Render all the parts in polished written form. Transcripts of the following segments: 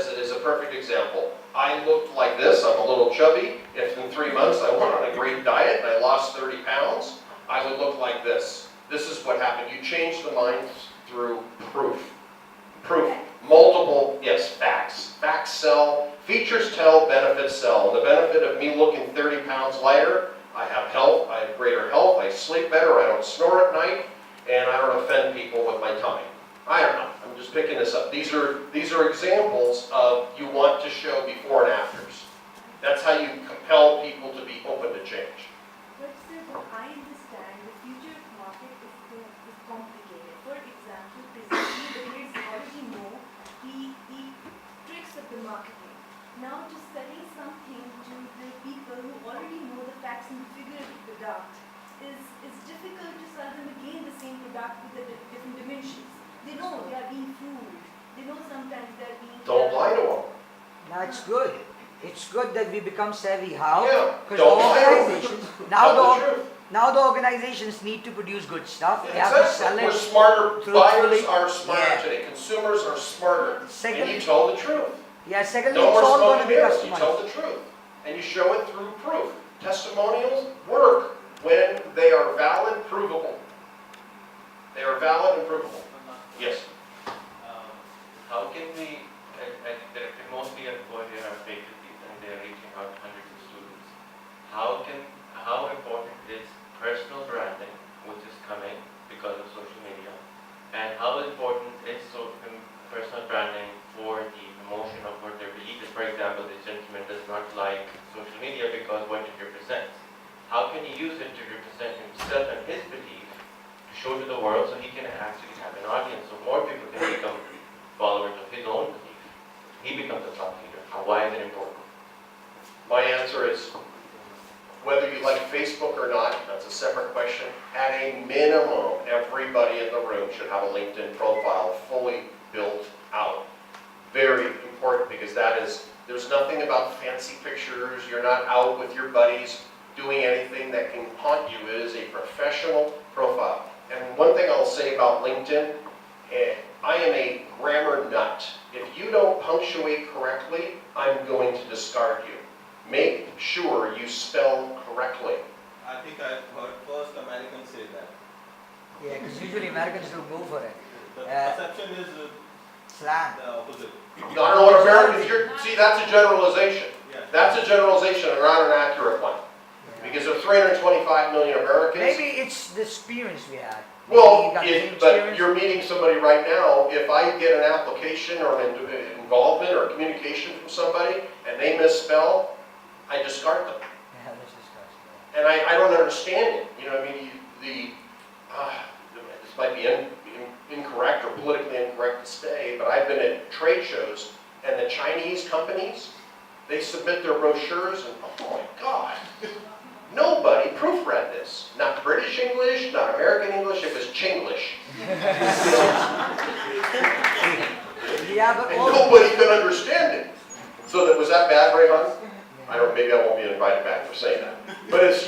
is a perfect example. I looked like this, I'm a little chubby. If in 3 months I went on a great diet and I lost 30 pounds, I would look like this. This is what happened. You change the mind through proof. Proof. Multiple, yes, facts. Facts sell. Features tell, benefits sell. The benefit of me looking 30 pounds lighter, I have health, I have greater health, I sleep better, I don't snore at night, and I don't offend people with my tummy. I don't know. I'm just picking this up. These are examples of you want to show before and afters. That's how you compel people to be open to change. But sir, what I understand, the future market is complicated. For example, basically the players already know the tricks of the marketing. Now just selling something to the people who already know the facts and figure of the product is difficult to sell them again the same product with the different dimensions. They know they are being fooled. They know sometimes they are being... Don't lie to them. That's good. It's good that we become savvy. How? Yeah, Because don't lie to them. organizations Tell the truth. now the organizations need to produce good stuff. They have to sell Exactly. it. We're smarter. truthfully. Buyers are smarter Yeah. today. Consumers are smarter. Second- And you tell the truth. Yeah. Secondly, No it's more all going smoke to be and mirrors. You customized. tell the truth. And you show it through proof. Testimonials work when they are valid, provable. They are valid and provable. Yes. How can we, mostly at Boyd there are faculties and they are reaching out to hundreds of students. How important is personal branding, which is coming because of social media, and how important is personal branding for the promotion of what their belief is? For example, this gentleman does not like social media because what it represents. How can he use it to represent himself and his belief to show to the world so he can actually have an audience, so more people can become followers of his own belief? He becomes a thought leader. Why is it important? My answer is, whether you like Facebook or not, that's a separate question. At a minimum, everybody in the room should have a LinkedIn profile fully built out. Very important, because there's nothing about fancy pictures. You're not out with your buddies doing anything that can haunt you. It is a professional profile. And one thing I'll say about LinkedIn, I am a grammar nut. If you don't punctuate correctly, I'm going to discard you. Make sure you spell correctly. I think I've heard first Americans say that. Yeah, because usually Americans don't go for it. The perception is Slang. the opposite. I don't know what Americans, see, that's a generalization. Yeah. That's a generalization and not an accurate one. Because of 325 million Americans. Maybe it's the experience we had. Maybe Well, you got the same but experience. you're meeting somebody right now. If I get an application or an involvement or communication from somebody and they misspell, I discard them. Yeah, let's discuss. And I don't understand it. You know, I mean, this might be incorrect or politically incorrect to say, but I've been at trade shows and the Chinese companies, they submit their brochures and, oh my God, nobody proofread this. Not British English, not American English, it was Chinglish. Yeah, but And all nobody could understand it. So was that bad, Rayhan? I don't, maybe I won't be invited back for saying that. But it's,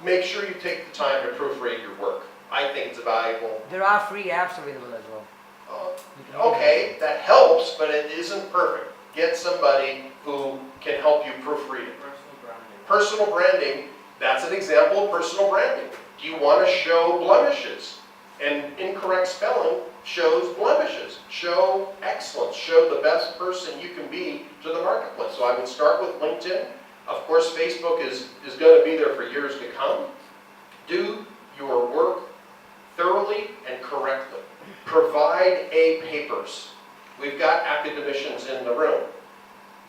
make sure you take the time to proofread your work. I think it's valuable. there are free apps available as well. You can Okay, that helps, but it isn't perfect. Get somebody who can help you proofread it. Personal branding. Personal branding, that's an example of personal branding. Do you want to show blemishes? And incorrect spelling shows blemishes. Show excellence. Show the best person you can be to the marketplace. So I would start with LinkedIn. Of course, Facebook is going to be there for years to come. Do your work thoroughly and correctly. Provide A papers. We've got academicians in the room.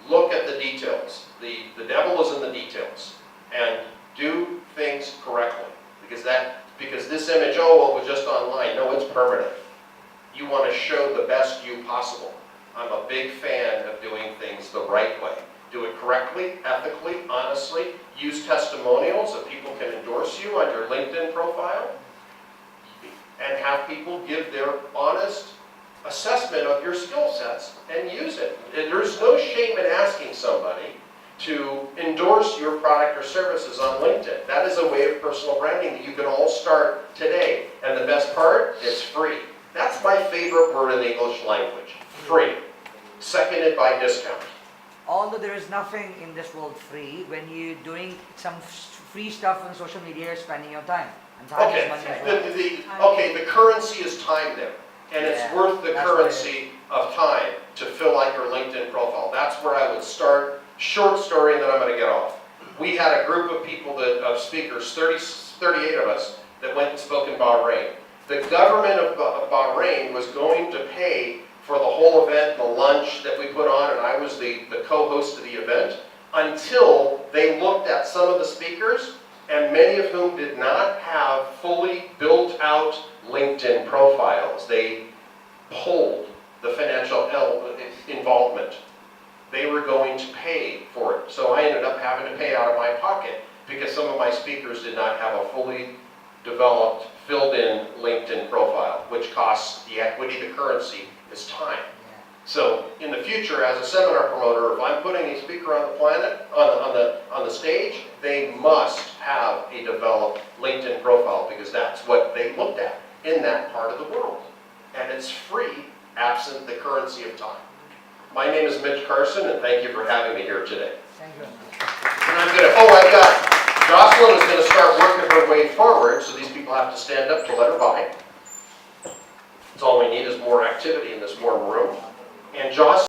Look at the details. The devil is in the details. And do things correctly. Because this image, oh, well, it was just online. No, it's permanent. You want to show the best you possible. I'm a big fan of doing things the right way. Do it correctly, ethically, honestly. Use testimonials so people can endorse you on your LinkedIn profile. And have people give their honest assessment of your skill sets and use it. There's no shame in asking somebody to endorse your product or services on LinkedIn. That is a way of personal branding that you can all start today. And the best part, it's free. That's my favorite word in the English language, free. seconded by discount. Although there is nothing in this world free, when you're doing some free stuff on social media, you're spending your time. And time Okay, is money as well. okay, the currency is time there, and it's Yeah, worth the that's what it currency of time to fill out your LinkedIn profile. That's where I would start. Short story, and then I'm gonna get off. We had a group of people of speakers, 38 of us, that went and spoke in Bahrain. The government of Bahrain was going to pay for the whole event, the lunch that we put on, and I was the co-host of the event, until they looked at some of the speakers, and many of whom did not have fully built out LinkedIn profiles. They pulled the financial involvement. They were going to pay for it. So I ended up having to pay out of my pocket because some of my speakers did not have a fully developed, filled in LinkedIn profile, which costs the equity, the currency, is time. Yeah. So in the future, as a seminar promoter, if I'm putting a speaker on the planet, on the stage, they must have a developed LinkedIn profile because that's what they looked at in that part of the world. And it's free, absent the currency of time. My name is Mitch Carson, and thank you for having me here today. Thank you very much. And I'm gonna, Jocelyn is gonna start working her way forward, so these people have to stand up to let her by. That's all we need is more activity in this more room. And Jocelyn